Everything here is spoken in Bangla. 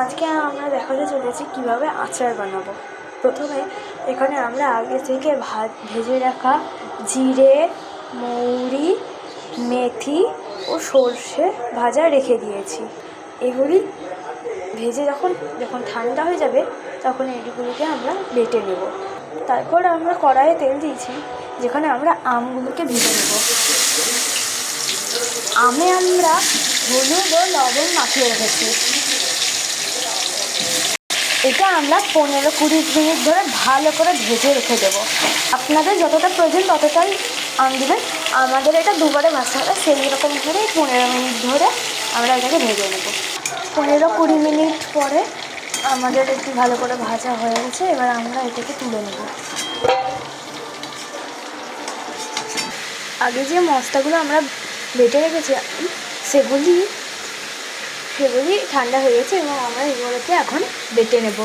আজকে আমরা দেখাতে চলেছি কীভাবে আচার বানাবো। প্রথমে এখানে আমরা আগে থেকে ভেজে রাখা জিরে, মৌরি, মেথি ও সর্ষে ভাজা রেখে দিয়েছি। এগুলি ভেজে যখন ঠান্ডা হয়ে যাবে তখন এগুলিকে আমরা বেটে নেব। তারপর আমরা কড়াইয়ে তেল দিয়েছি, যেখানে আমরা আমগুলোকে ভেজে নেব। আমে আমরা হলুদ ও লবণ মাখিয়ে রেখেছি। এটা আমরা 15-20 মিনিট ধরে ভালো করে ভেজে রেখে দেবো। আপনাদের যতটা প্রয়োজন ততটাই আম দেবেন। আমাদের এটা দুবারে ভাজতে হবে, সেই রকম করে 15 মিনিট ধরে আমরা এটাকে ভেজে নেব। 15-20 মিনিট পরে আমাদের একটু ভালো করে ভাজা হয়ে গেছে। এবার আমরা এটাকে তুলে নেব। আগে যে মশলাগুলো আমরা বেটে রেখেছি সেগুলি ঠান্ডা হয়ে গেছে এবং আমরা এগুলোকে এখন বেটে নেব।